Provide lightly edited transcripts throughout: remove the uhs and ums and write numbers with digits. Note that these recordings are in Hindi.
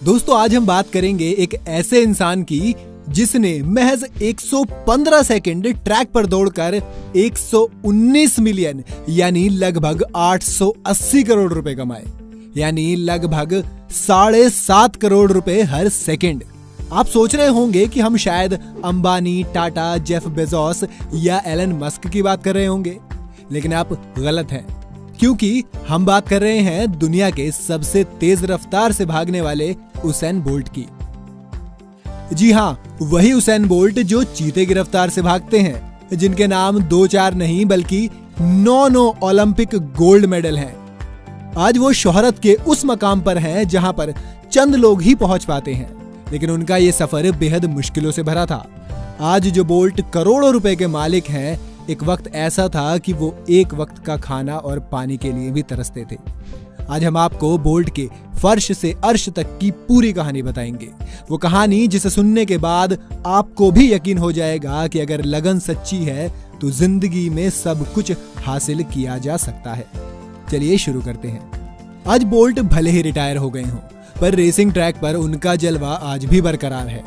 दोस्तों आज हम बात करेंगे एक ऐसे इंसान की जिसने महज 115 सेकंड ट्रैक पर दौड़कर 119 मिलियन यानी लगभग 880 करोड़ रुपए कमाए, यानी लगभग 7.5 करोड़ रुपए हर सेकंड। आप सोच रहे होंगे कि हम शायद अंबानी, टाटा, जेफ बेजोस या एलन मस्क की बात कर रहे होंगे, लेकिन आप गलत हैं, क्योंकि हम बात कर रहे हैं दुनिया के सबसे तेज रफ्तार से भागने वाले उसैन बोल्ट की। जी हाँ, वही उसैन बोल्ट जो चीते की रफ्तार से भागते हैं, जिनके नाम 2-4 नहीं बल्कि 9 ओलंपिक गोल्ड मेडल हैं। आज वो शोहरत के उस मकाम पर हैं जहां पर चंद लोग ही पहुंच पाते हैं, लेकिन उनका ये सफर बेहद मुश्किलों से भरा था। आज जो बोल्ट करोड़ों रुपए के मालिक हैं, एक वक्त ऐसा था कि वो एक वक्त का खाना और पानी के लिए भी तरसते थे। आज हम आपको बोल्ट के फर्श से अर्श तक की पूरी कहानी बताएंगे, वो कहानी जिसे सुनने के बाद आपको भी यकीन हो जाएगा कि अगर लगन सच्ची है तो जिंदगी में सब कुछ हासिल किया जा सकता है। चलिए शुरू करते हैं। आज बोल्ट भले ही रिटायर हो गए हों, पर रेसिंग ट्रैक पर उनका जलवा आज भी बरकरार है।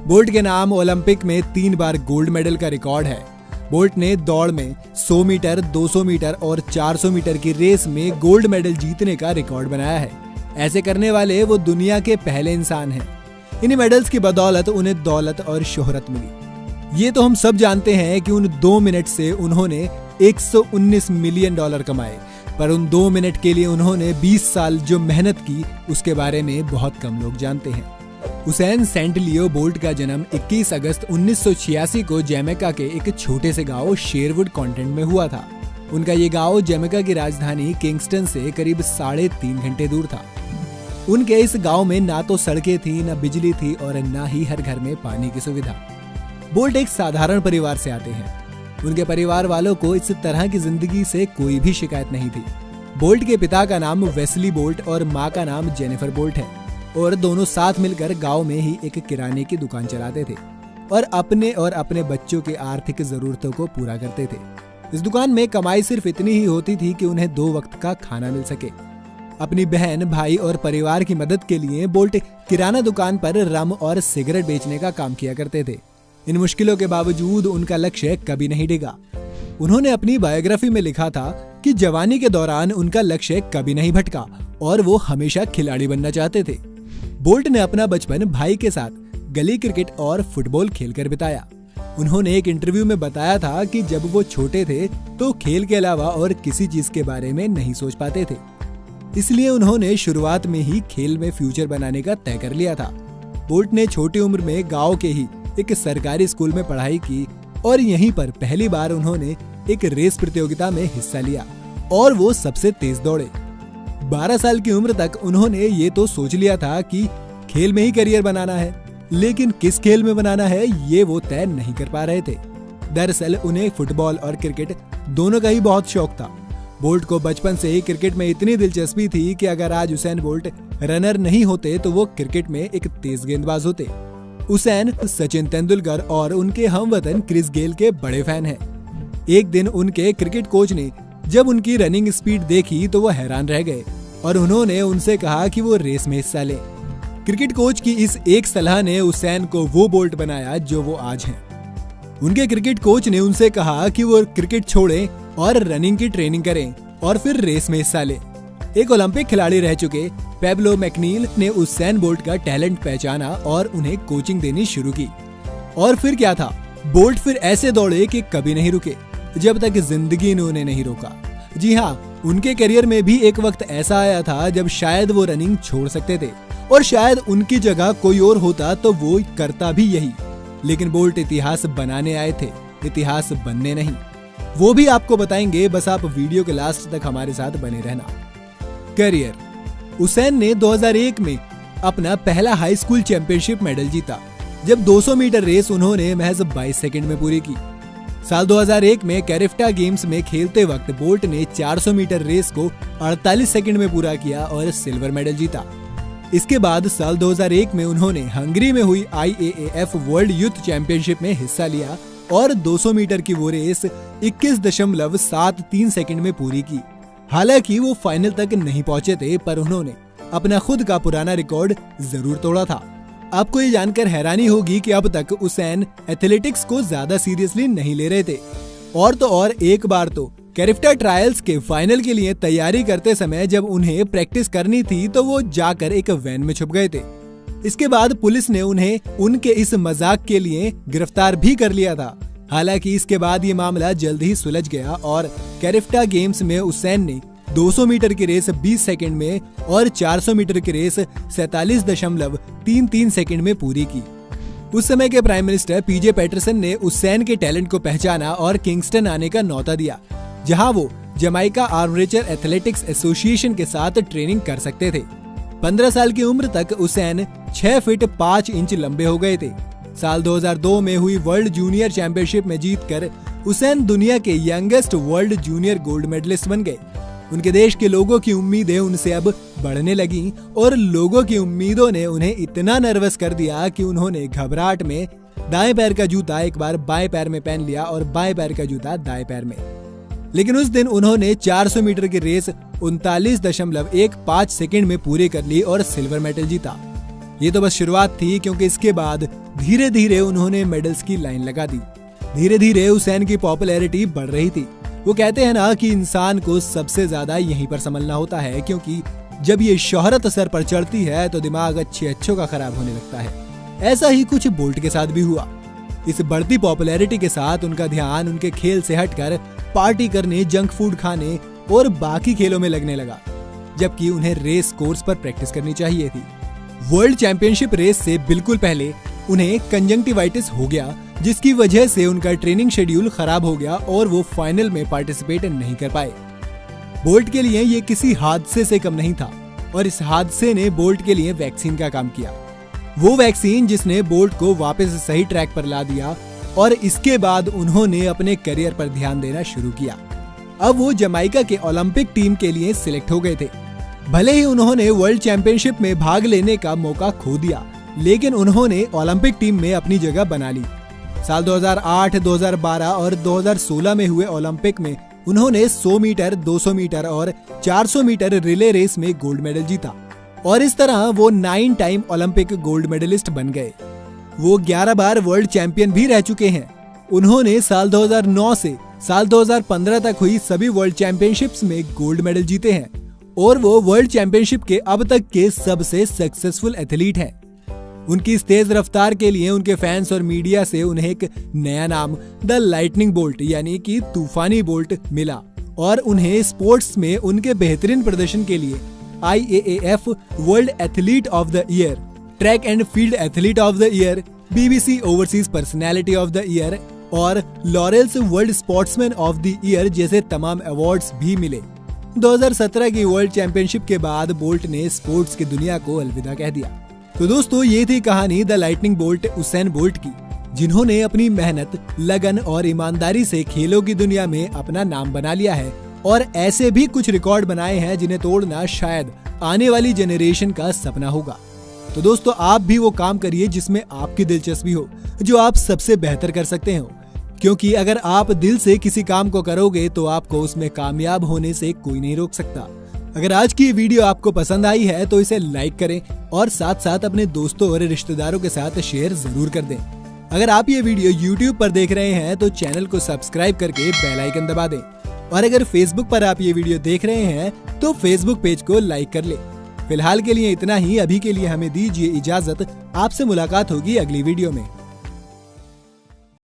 बोल्ट के नाम ओलंपिक में 3 बार गोल्ड मेडल का रिकॉर्ड है। बोल्ट ने दौड़ में 100 मीटर, 200 मीटर और 400 मीटर की रेस में गोल्ड मेडल जीतने का रिकॉर्ड बनाया है। ऐसे करने वाले वो दुनिया के पहले इंसान हैं। इन मेडल्स की बदौलत उन्हें दौलत और शोहरत मिली। ये तो हम सब जानते हैं कि उन 2 मिनट से उन्होंने 119 मिलियन डॉलर कमाए, पर उन 2 मिनट के लिए उन्होंने 20 साल जो मेहनत की उसके बारे में बहुत कम लोग जानते हैं। उसैन सेंट लियो बोल्ट का जन्म 21 अगस्त 1986 को जमैका के एक छोटे से गांव शेरवुड कॉन्टिनेंट में हुआ था। उनका ये गांव जमैका की राजधानी किंगस्टन से करीब 3.5 घंटे दूर था। उनके इस गांव में ना तो सड़कें थी, ना बिजली थी और ना ही हर घर में पानी की सुविधा। बोल्ट एक साधारण परिवार से आते हैं। उनके परिवार वालों को इस तरह की जिंदगी से कोई भी शिकायत नहीं थी। बोल्ट के पिता का नाम वेस्ली बोल्ट और माँ का नाम जेनिफर बोल्ट है, और दोनों साथ मिलकर गांव में ही एक किराने की दुकान चलाते थे और अपने बच्चों के आर्थिक जरूरतों को पूरा करते थे। इस दुकान में कमाई सिर्फ इतनी ही होती थी कि उन्हें 2 वक्त का खाना मिल सके। अपनी बहन, भाई और परिवार की मदद के लिए बोल्ट किराना दुकान पर रम और सिगरेट बेचने का काम किया करते थे। इन मुश्किलों के बावजूद उनका लक्ष्य कभी नहीं डिगा। उन्होंने अपनी बायोग्राफी में लिखा था कि जवानी के दौरान उनका लक्ष्य कभी नहीं भटका और वो हमेशा खिलाड़ी बनना चाहते थे। बोल्ट ने अपना बचपन भाई के साथ गली क्रिकेट और फुटबॉल खेलकर बिताया। उन्होंने एक इंटरव्यू में बताया था कि जब वो छोटे थे तो खेल के अलावा और किसी चीज के बारे में नहीं सोच पाते थे, इसलिए उन्होंने शुरुआत में ही खेल में फ्यूचर बनाने का तय कर लिया था। बोल्ट ने छोटी उम्र में गांव के ही एक सरकारी स्कूल में पढ़ाई की और यहीं पर पहली बार उन्होंने एक रेस प्रतियोगिता में हिस्सा लिया और वो सबसे तेज दौड़े। 12 साल की उम्र तक उन्होंने ये तो सोच लिया था कि खेल में ही करियर बनाना है, लेकिन किस खेल में बनाना है ये वो तय नहीं कर पा रहे थे। दरअसल उन्हें फुटबॉल और क्रिकेट दोनों का ही बहुत शौक था। बोल्ट को बचपन से ही क्रिकेट में इतनी दिलचस्पी थी कि अगर आज उसैन बोल्ट रनर नहीं होते तो वो क्रिकेट में एक तेज गेंदबाज होते। उसैन सचिन तेंदुलकर और उनके हमवतन क्रिस गेल के बड़े फैन हैं। एक दिन उनके क्रिकेट कोच ने जब उनकी रनिंग स्पीड देखी तो वो हैरान रह गए और उन्होंने उनसे कहा कि वो रेस में हिस्सा ले। क्रिकेट कोच की इस एक सलाह ने उसैन को वो बोल्ट बनाया जो वो आज हैं। उनके क्रिकेट कोच ने उनसे कहा कि वो क्रिकेट छोड़ें और रनिंग की ट्रेनिंग करें और फिर रेस में हिस्सा ले। एक ओलंपिक खिलाड़ी रह चुके पेब्लो मैकनील ने उसैन बोल्ट का टैलेंट पहचाना और उन्हें कोचिंग देनी शुरू की। और फिर क्या था, बोल्ट फिर ऐसे दौड़े कि कभी नहीं रुके जब तक जिंदगी ने उन्हें नहीं रोका। जी हाँ, उनके करियर में भी एक वक्त ऐसा आया था जब शायद वो रनिंग छोड़ सकते थे और शायद उनकी जगह कोई और होता तो वो करता भी यही, लेकिन बोल्ट इतिहास बनाने आए थे, इतिहास बनने नहीं। वो भी आपको बताएंगे, बस आप वीडियो के लास्ट तक हमारे साथ बने रहना। करियर। उसैन ने 2001 में अपना पहला हाई स्कूल चैंपियनशिप मेडल जीता, जब 200 मीटर रेस उन्होंने महज 22 सेकंड में पूरी की। साल 2001 में कैरिफ्टा गेम्स में खेलते वक्त बोल्ट ने 400 मीटर रेस को 48 सेकंड में पूरा किया और सिल्वर मेडल जीता। इसके बाद साल 2001 में उन्होंने हंगरी में हुई IAAF वर्ल्ड यूथ चैंपियनशिप में हिस्सा लिया और 200 मीटर की वो रेस 21.73 सेकंड में पूरी की। हालांकि वो फाइनल तक नहीं पहुंचे थे, पर उन्होंने अपना खुद का पुराना रिकॉर्ड जरूर तोड़ा था। आपको ये जानकर हैरानी होगी कि अब तक उसैन एथलेटिक्स को ज्यादा सीरियसली नहीं ले रहे थे। और तो और एक बार तो कैरिफ्टा ट्रायल्स के फाइनल के लिए तैयारी करते समय जब उन्हें प्रैक्टिस करनी थी तो वो जाकर एक वैन में छुप गए थे। इसके बाद पुलिस ने उन्हें उनके इस मजाक के लिए गिरफ्तार भी कर लिया था। हालांकि इसके बाद ये मामला जल्द ही सुलझ गया और कैरिफ्टा गेम्स में उसैन ने 200 मीटर की रेस 20 सेकंड में और 400 मीटर की रेस 47.33 सेकंड में पूरी की। उस समय के प्राइम मिनिस्टर पीजे पैटरसन ने उसैन के टैलेंट को पहचाना और किंगस्टन आने का न्योता दिया, जहां वो जमाइका आर्मरेचर एथलेटिक्स एसोसिएशन के साथ ट्रेनिंग कर सकते थे। 15 साल की उम्र तक उसैन 6 फीट 5 इंच लंबे हो गए थे। साल 2002 में हुई वर्ल्ड जूनियर चैंपियनशिप में जीतकर उसैन दुनिया के youngest world junior gold medallist बन गए। उनके देश के लोगों की उम्मीदें उनसे अब बढ़ने लगी और लोगों की उम्मीदों ने उन्हें इतना नर्वस कर दिया कि उन्होंने घबराहट में दाएं पैर का जूता एक बार बाएं पैर में पहन लिया और बाएं पैर का जूता दाएं पैर में। लेकिन उस दिन उन्होंने 400 मीटर की रेस 39.15 सेकंड में पूरी कर ली और सिल्वर मेडल जीता। ये तो बस शुरुआत थी, क्योंकि इसके बाद धीरे धीरे उन्होंने मेडल्स की लाइन लगा दी। धीरे धीरे उसैन की पॉपुलैरिटी बढ़ रही थी। वो कहते हैं ना कि इंसान को सबसे ज्यादा यहीं पर संभलना होता है, क्योंकि जब ये शोहरत सर पर चढ़ती है तो दिमाग अच्छों का खराब होने लगता है। ऐसा ही कुछ बोल्ट के साथ भी हुआ। इस बढ़ती पॉपुलैरिटी के साथ उनका ध्यान उनके खेल से हटकर पार्टी करने, जंक फूड खाने और बाकी खेलों में लगने लगा, जबकि उन्हें रेस कोर्स पर प्रैक्टिस करनी चाहिए थी। वर्ल्ड चैंपियनशिप रेस से बिल्कुल पहले उन्हें कंजंक्टिवाइटिस हो गया, जिसकी वजह से उनका ट्रेनिंग शेड्यूल खराब हो गया और वो फाइनल में पार्टिसिपेट नहीं कर पाए। बोल्ट के लिए ये किसी हादसे से कम नहीं था और इस हादसे ने बोल्ट के लिए वैक्सीन का काम किया। वो वैक्सीन जिसने बोल्ट को वापस सही ट्रैक पर ला दिया और इसके बाद उन्होंने अपने करियर पर ध्यान देना शुरू किया। अब वो जमाइका के ओलंपिक टीम के लिए सिलेक्ट हो गए थे। भले ही उन्होंने वर्ल्ड चैंपियनशिप में भाग लेने का मौका खो दिया, लेकिन उन्होंने ओलंपिक टीम में अपनी जगह बना ली। साल 2008, 2012 और 2016 में हुए ओलंपिक में उन्होंने 100 मीटर, 200 मीटर और 400 मीटर रिले रेस में गोल्ड मेडल जीता और इस तरह वो 9 टाइम ओलंपिक गोल्ड मेडलिस्ट बन गए। वो 11 बार वर्ल्ड चैंपियन भी रह चुके हैं। उन्होंने साल 2009 से साल 2015 तक हुई सभी वर्ल्ड चैंपियनशिप्स में गोल्ड मेडल जीते हैं और वो वर्ल्ड चैंपियनशिप के अब तक के सबसे सक्सेसफुल एथलीट हैं। उनकी इस तेज रफ्तार के लिए उनके फैंस और मीडिया से उन्हें एक नया नाम द लाइटनिंग बोल्ट यानी कि तूफानी बोल्ट मिला और उन्हें स्पोर्ट्स में उनके बेहतरीन प्रदर्शन के लिए IAAF world athlete of the year, track and field athlete of the year, BBC overseas personality of the year और Laureus world sportsman of the year जैसे तमाम अवार्ड्स भी मिले। 2017 की वर्ल्ड चैंपियनशिप के बाद बोल्ट ने स्पोर्ट्स की दुनिया को अलविदा कह दिया। तो दोस्तों, ये थी कहानी the lightning bolt Usain bolt की, जिन्होंने अपनी मेहनत, लगन और ईमानदारी से खेलों की दुनिया में अपना नाम बना लिया है और ऐसे भी कुछ रिकॉर्ड बनाए हैं जिन्हें तोड़ना शायद आने वाली जनरेशन का सपना होगा। तो दोस्तों, आप भी वो काम करिए जिसमें आपकी दिलचस्पी हो, जो आप सबसे बेहतर कर सकते हो, क्योंकि अगर आप दिल से किसी काम को करोगे तो आपको उसमें कामयाब होने से कोई नहीं रोक सकता। अगर आज की ये वीडियो आपको पसंद आई है तो इसे लाइक करें और साथ साथ अपने दोस्तों और रिश्तेदारों के साथ शेयर जरूर कर दें। अगर आप ये वीडियो YouTube पर देख रहे हैं तो चैनल को सब्सक्राइब करके बेल आइकन दबा दें और अगर Facebook पर आप ये वीडियो देख रहे हैं तो Facebook पेज को लाइक कर लें। फिलहाल के लिए इतना ही। अभी के लिए हमें दीजिए इजाजत। आपसे मुलाकात होगी अगली वीडियो में।